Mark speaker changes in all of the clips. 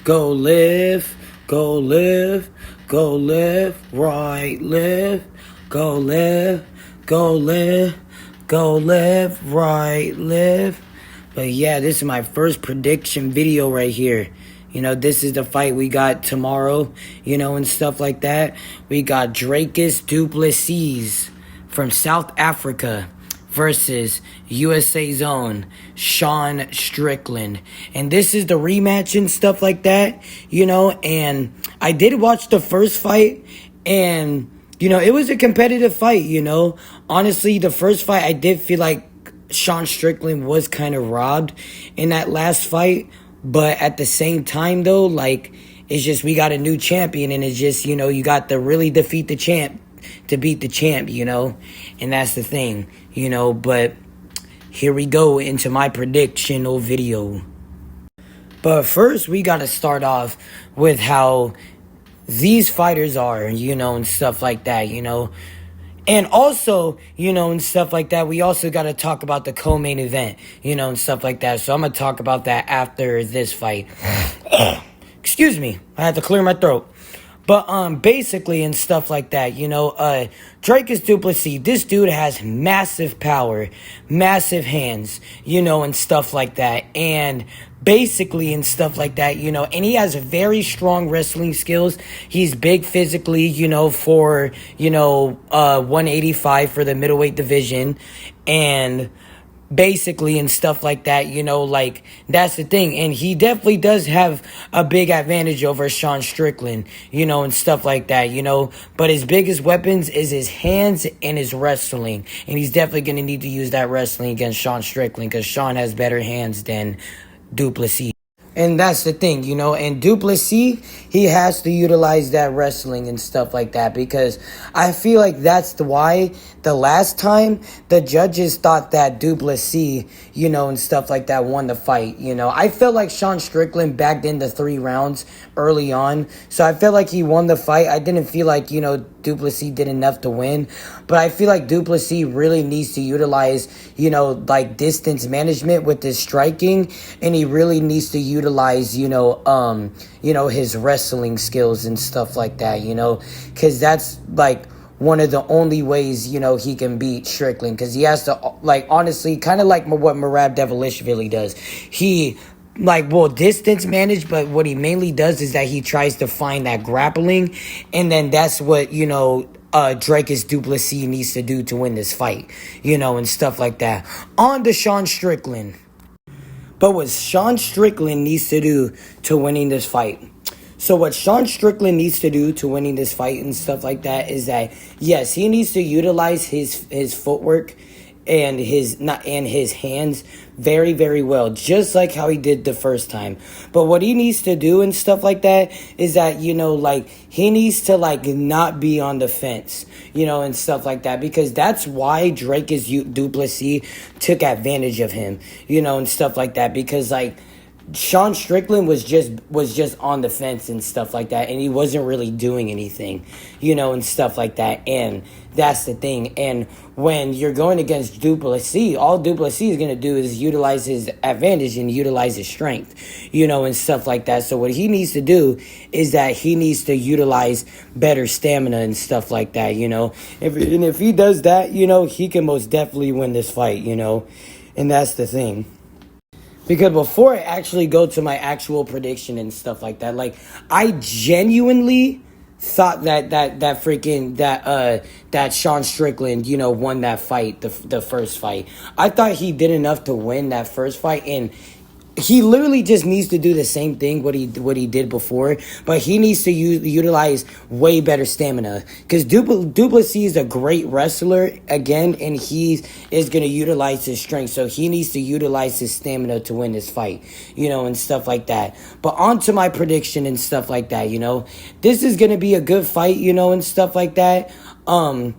Speaker 1: Go live, go live, go live, right, live, go live, go live, go live, right, live. But yeah, this is my first prediction video right here. This is the fight we got tomorrow, and stuff like that. We got Dricus Du Plessis from South Africa versus USA's own Sean Strickland. And this is the rematch and stuff like that, and I did watch the first fight, and, it was a competitive fight, Honestly, the first fight, I did feel like Sean Strickland was kind of robbed in that last fight, but at the same time, though, it's just we got a new champion, and it's just, you got to really defeat the champ to beat the champ, and that's the thing, but here we go into my predictional video. But first, we got to start off with how these fighters are, and stuff like that, And also, and stuff like that, we also got to talk about the co-main event, and stuff like that. So I'm going to talk about that after this fight. Excuse me. I had to clear my throat. But basically and stuff like that, Dricus Du Plessis, this dude has massive power, massive hands, and stuff like that. And basically and stuff like that, and he has very strong wrestling skills. He's big physically, for, 185 for the middleweight division. And basically and stuff like that, that's the thing. And he definitely does have a big advantage over Sean Strickland, and stuff like that, But his biggest weapons is his hands and his wrestling. And he's definitely going to need to use that wrestling against Sean Strickland because Sean has better hands than Du Plessis. And that's the thing, and Du Plessis, he has to utilize that wrestling and stuff like that because I feel like that's why the last time the judges thought that Du Plessis, and stuff like that won the fight, I felt like Sean Strickland backed into 3 rounds early on, so I felt like he won the fight. I didn't feel like, Du Plessis did enough to win, but I feel like Du Plessis really needs to utilize, distance management with his striking, and he really needs to utilize, his wrestling skills and stuff like that, because that's, one of the only ways, he can beat Strickland, because he has to, honestly, kind of like what Merab Dvalishvili does. He distance manage, but what he mainly does is that he tries to find that grappling, and then that's what, Dricus Du Plessis needs to do to win this fight, and stuff like that. On to Sean Strickland. But what Sean Strickland needs to do to winning this fight. So what Sean Strickland needs to do to winning this fight and stuff like that is that, yes, he needs to utilize his footwork and his hands very, very well, just like how he did the first time. But what he needs to do and stuff like that is that, he needs to, not be on the fence, and stuff like that, because that's why Dricus Du Plessis took advantage of him, and stuff like that, because, Sean Strickland was just on the fence and stuff like that, and he wasn't really doing anything, and stuff like that, and that's the thing. And when you're going against Du Plessis, all Du Plessis is going to do is utilize his advantage and utilize his strength, and stuff like that. So what he needs to do is that he needs to utilize better stamina and stuff like that, If he does that, he can most definitely win this fight, and that's the thing. Because before I actually go to my actual prediction and stuff like that, I genuinely thought that Sean Strickland, won that fight, the first fight. I thought he did enough to win that first fight, and he literally just needs to do the same thing what he did before, but he needs to utilize way better stamina, because Du Plessis is a great wrestler again, and he is going to utilize his strength, so he needs to utilize his stamina to win this fight, and stuff like that. But on to my prediction and stuff like that, this is going to be a good fight, and stuff like that. I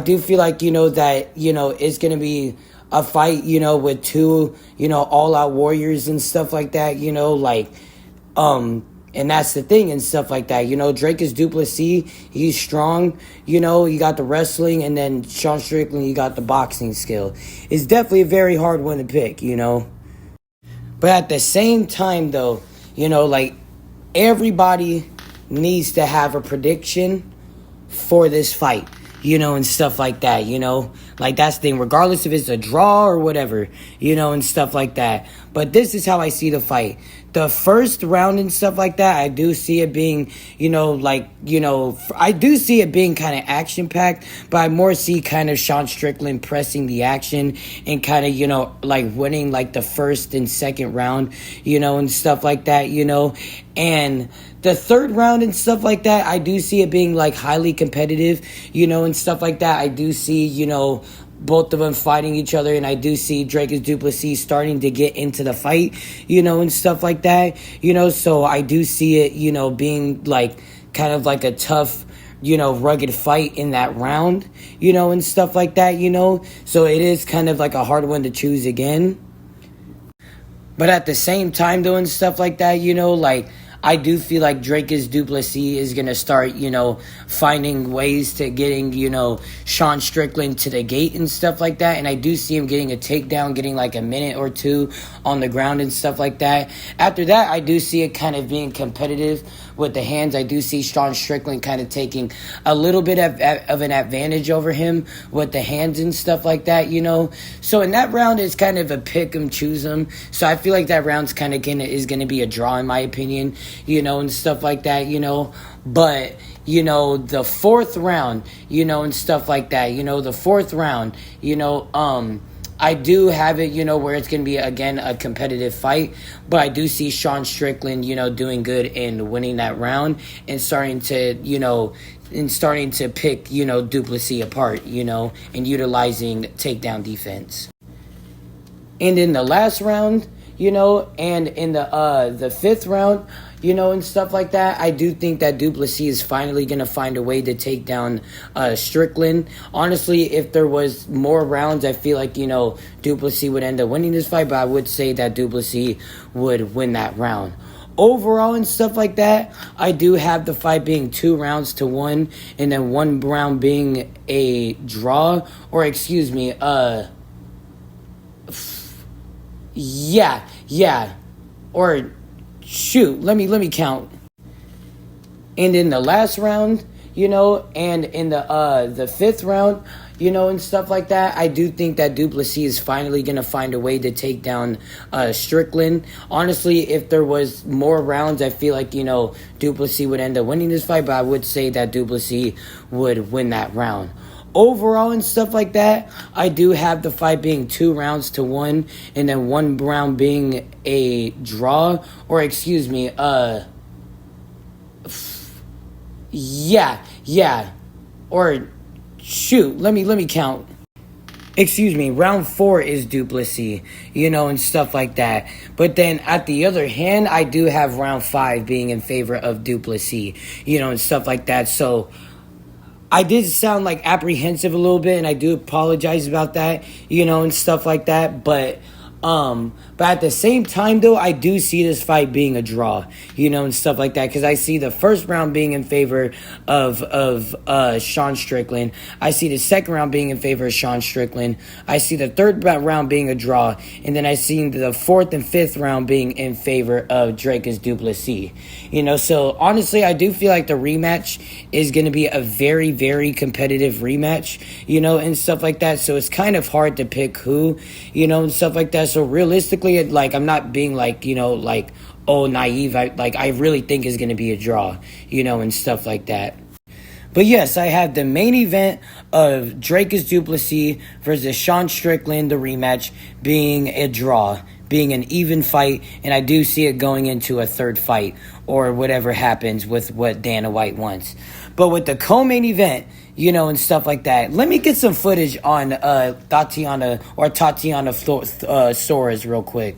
Speaker 1: do feel like, that, it's going to be a fight, with 2, all-out warriors and stuff like that, and that's the thing and stuff like that. Dricus Du Plessis, he's strong, he got the wrestling, and then Sean Strickland, he got the boxing skill. It's definitely a very hard one to pick, But at the same time, though, everybody needs to have a prediction for this fight, and stuff like that, Like, that's the thing, regardless if it's a draw or whatever, and stuff like that. But this is how I see the fight. The first round and stuff like that, I do see it being, I do see it being kind of action-packed, but I more see kind of Sean Strickland pressing the action and kind of, like, winning, like, the first and second round, and stuff like that, And the third round and stuff like that, I do see it being, like, highly competitive, and stuff like that. I do see, both of them fighting each other, and I do see Dricus Du Plessis starting to get into the fight, and stuff like that, so I do see it, being like kind of like a tough, rugged fight in that round, and stuff like that, so it is kind of like a hard one to choose again. But at the same time, though, and stuff like that, like, I do feel like Dricus Du Plessis is going to start, finding ways to getting, Sean Strickland to the gate and stuff like that. And I do see him getting a takedown, getting like a minute or two on the ground and stuff like that. After that, I do see it kind of being competitive with the hands. I do see Sean Strickland kind of taking a little bit of an advantage over him with the hands and stuff like that, So in that round, it's kind of a pick 'em, choose 'em. So I feel like that round's kind of is going to be a draw in my opinion, and stuff like that, But, the fourth round, and stuff like that, the fourth round, I do have it, where it's going to be, again, a competitive fight. But I do see Sean Strickland, doing good and winning that round and starting to, pick, Du Plessis apart, and utilizing takedown defense. And in the last round, and in the fifth round, and stuff like that, I do think that Du Plessis is finally going to find a way to take down Strickland. Honestly, if there was more rounds, I feel like, Du Plessis would end up winning this fight, but I would say that Du Plessis would win that round. Overall and stuff like that, I do have the fight being 2-1, and then one round being a draw, or excuse me, yeah, or shoot, let me count. And in the last round, and in the fifth round, and stuff like that, I do think that Du Plessis is finally going to find a way to take down Strickland. Honestly, if there was more rounds, I feel like, Du Plessis would end up winning this fight, but I would say that Du Plessis would win that round. Overall and stuff like that, I do have the fight being 2-1, and then one round being a draw, or excuse me, yeah, or shoot, let me count. Excuse me, round 4 is Du Plessis, and stuff like that. But then at the other hand, I do have round 5 being in favor of Du Plessis, and stuff like that. So I did sound like apprehensive a little bit, and I do apologize about that, and stuff like that. But at the same time, though, I do see this fight being a draw, and stuff like that, because I see the first round being in favor of Sean Strickland. I see the second round being in favor of Sean Strickland. I see the third round being a draw, and then I see the fourth and fifth round being in favor of Dricus Du Plessis. So honestly, I do feel like the rematch is going to be a very, very competitive rematch, and stuff like that. So it's kind of hard to pick who, and stuff like that. So realistically, I'm not being naive. I really think it's going to be a draw, and stuff like that. But yes, I have the main event of Dricus Du Plessis versus Sean Strickland, the rematch, being a draw, being an even fight, and I do see it going into a third fight, or whatever happens with what Dana White wants. But with the co-main event, and stuff like that, let me get some footage on Tatiana Suarez real quick.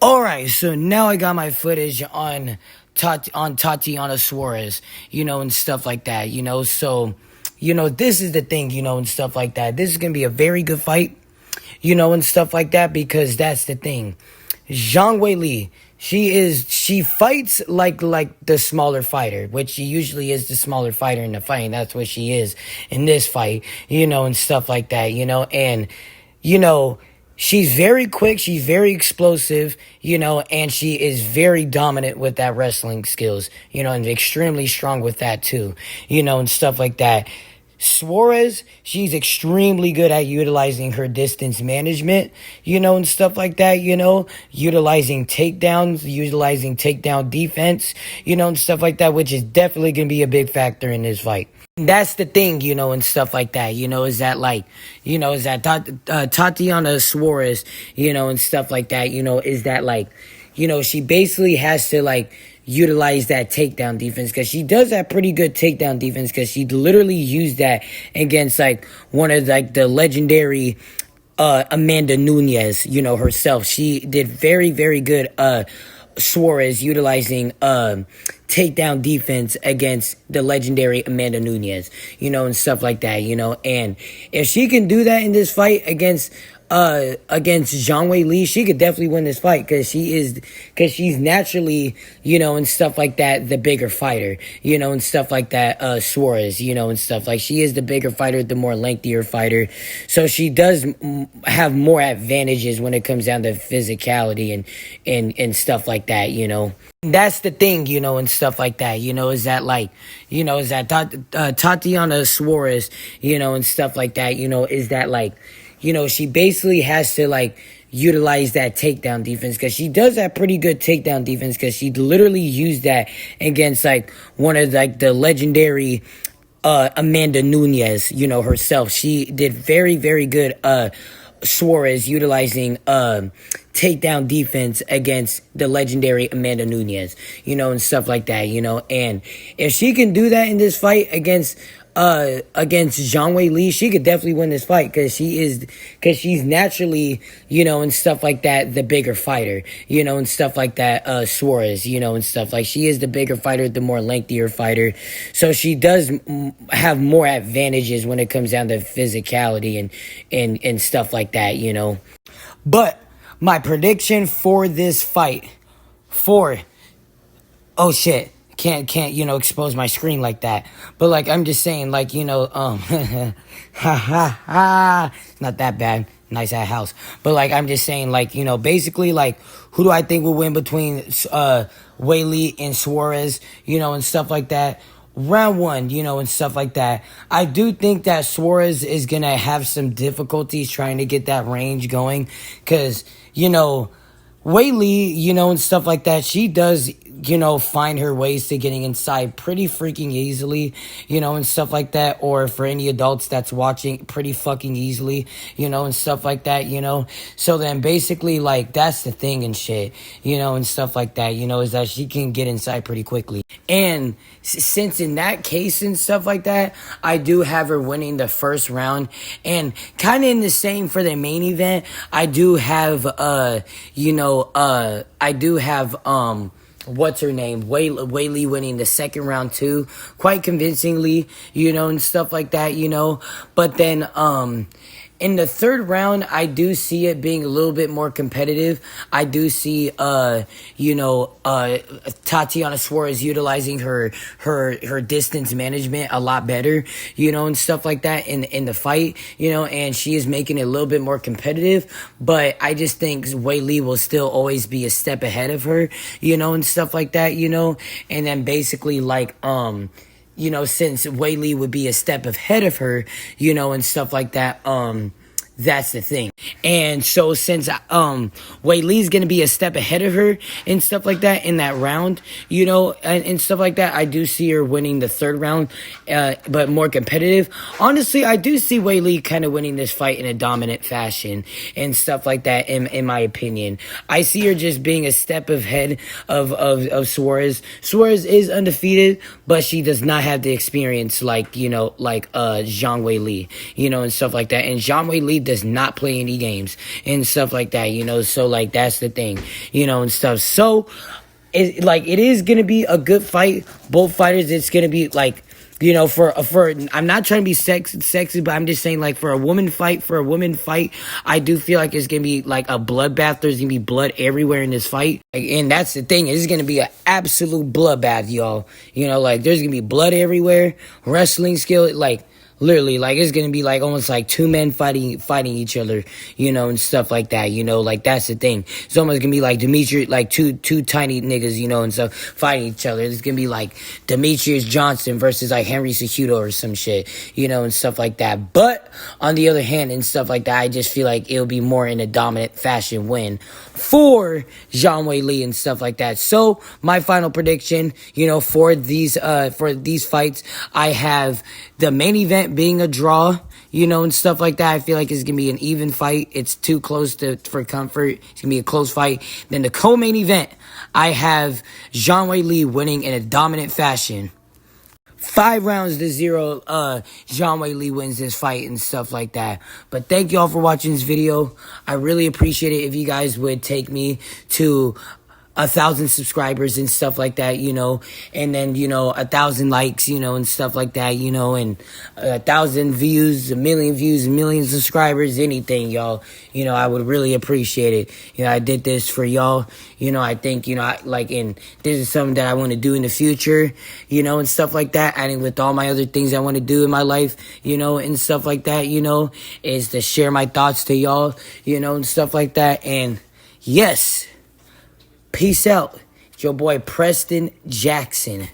Speaker 1: Alright, so now I got my footage on Tatiana Suarez, and stuff like that, So, this is the thing, and stuff like that. This is going to be a very good fight, and stuff like that, because that's the thing. Zhang Weili, she fights like the smaller fighter, which she usually is the smaller fighter in the fight, and that's what she is in this fight, and stuff like that, and, she's very quick, she's very explosive, and she is very dominant with that wrestling skills, and extremely strong with that too, and stuff like that. Suarez, she's extremely good at utilizing her distance management, and stuff like that, utilizing takedowns, utilizing takedown defense, and stuff like that, which is definitely going to be a big factor in this fight. That's the thing, and stuff like that, is that like, is that Tatiana Suarez, and stuff like that, is that like, she basically has to like, utilize that takedown defense because she does have pretty good takedown defense because she literally used that against like one of like the legendary Amanda Nunes, herself. She did very, very good Suarez utilizing takedown defense against the legendary Amanda Nunes, and stuff like that, and if she can do that in this fight against Zhang Wei Li, she could definitely win this fight because she's naturally, and stuff like that, the bigger fighter, and stuff like that, Suarez, and stuff like she is the bigger fighter, the more lengthier fighter. So she does have more advantages when it comes down to physicality and stuff like that, That's the thing, and stuff like that, is that like, is that Tatiana Suarez, and stuff like that, is that like, she basically has to like utilize that takedown defense because she does have pretty good takedown defense because she literally used that against like one of like the legendary Amanda Nunes, herself. She did very, very good Suarez utilizing takedown defense against the legendary Amanda Nunes, and stuff like that, and if she can do that in this fight against Zhang Wei Li, she could definitely win this fight because she's naturally, and stuff like that, the bigger fighter, and stuff like that, Suarez, and stuff like she is the bigger fighter, the more lengthier fighter. So she does have more advantages when it comes down to physicality and stuff like that, But my prediction for this fight oh shit. Can't expose my screen like that. But like I'm just saying, like, ha ha ha, not that bad. Nice at house. But like I'm just saying, like, basically like who do I think will win between Wei Li and Suarez, and stuff like that. Round one, and stuff like that. I do think that Suarez is gonna have some difficulties trying to get that range going. Cause, Wei Li, and stuff like that, she does, find her ways to getting inside pretty freaking easily, and stuff like that. Or for any adults that's watching, pretty fucking easily, and stuff like that, So then basically, like, that's the thing and shit, and stuff like that, is that she can get inside pretty quickly. And since in that case and stuff like that, I do have her winning the first round. And kind of in the same for the main event, I do have, what's her name? Wei Li winning the second round too, quite convincingly, and stuff like that, But then, in the third round, I do see it being a little bit more competitive. I do see, Tatiana Suarez utilizing her distance management a lot better, and stuff like that in the fight, and she is making it a little bit more competitive. But I just think Wei Li will still always be a step ahead of her, and stuff like that, and then basically like, since Wei Li would be a step ahead of her, and stuff like that, that's the thing. And so since Wei Li's gonna be a step ahead of her and stuff like that in that round, and stuff like that, I do see her winning the third round, but more competitive. Honestly, I do see Wei Li kind of winning this fight in a dominant fashion and stuff like that. In my opinion, I see her just being a step ahead of Suarez. Suarez is undefeated, but she does not have the experience like Zhang Wei Li, and stuff like that. And Zhang Wei Li does not play any games and stuff like that, so like that's the thing, and stuff. So it is gonna be a good fight. Both fighters, it's gonna be like, for I'm not trying to be sexy, but I'm just saying, like, for a woman fight, I do feel like it's gonna be like a bloodbath. There's gonna be blood everywhere in this fight, and that's the thing. It's gonna be an absolute bloodbath, y'all. Like, there's gonna be blood everywhere. Wrestling skill, like Literally, like, it's gonna be like almost like two men fighting each other, you know, and stuff like that, you know, like, that's the thing. It's almost gonna be like Demetrius, like two tiny niggas, you know, and stuff fighting each other. It's gonna be like Demetrius Johnson versus like Henry Cejudo or some shit, you know, and stuff like that. But on the other hand and stuff like that, I just feel like it'll be more in a dominant fashion win for Zhang Weili and stuff like that. So my final prediction, you know, for these fights, I have the main event being a draw, you know, and stuff like that. I feel like it's going to be an even fight. It's too close for comfort. It's going to be a close fight. Then the co-main event, I have Zhang Weili winning in a dominant fashion. 5-0, Zhang Weili wins this fight and stuff like that. But thank y'all for watching this video. I really appreciate it if you guys would take me to 1,000 subscribers and stuff like that, you know, and then, you know, 1,000 likes, you know, and stuff like that, you know, and 1,000 views, 1,000,000 views, 1,000,000 subscribers, anything, y'all, you know, I would really appreciate it. You know, I did this for y'all, you know, I think, you know, and this is something that I want to do in the future, you know, and stuff like that, and with all my other things I want to do in my life, you know, and stuff like that, you know, is to share my thoughts to y'all, you know, and stuff like that, and yes, peace out. It's your boy Preston Jackson.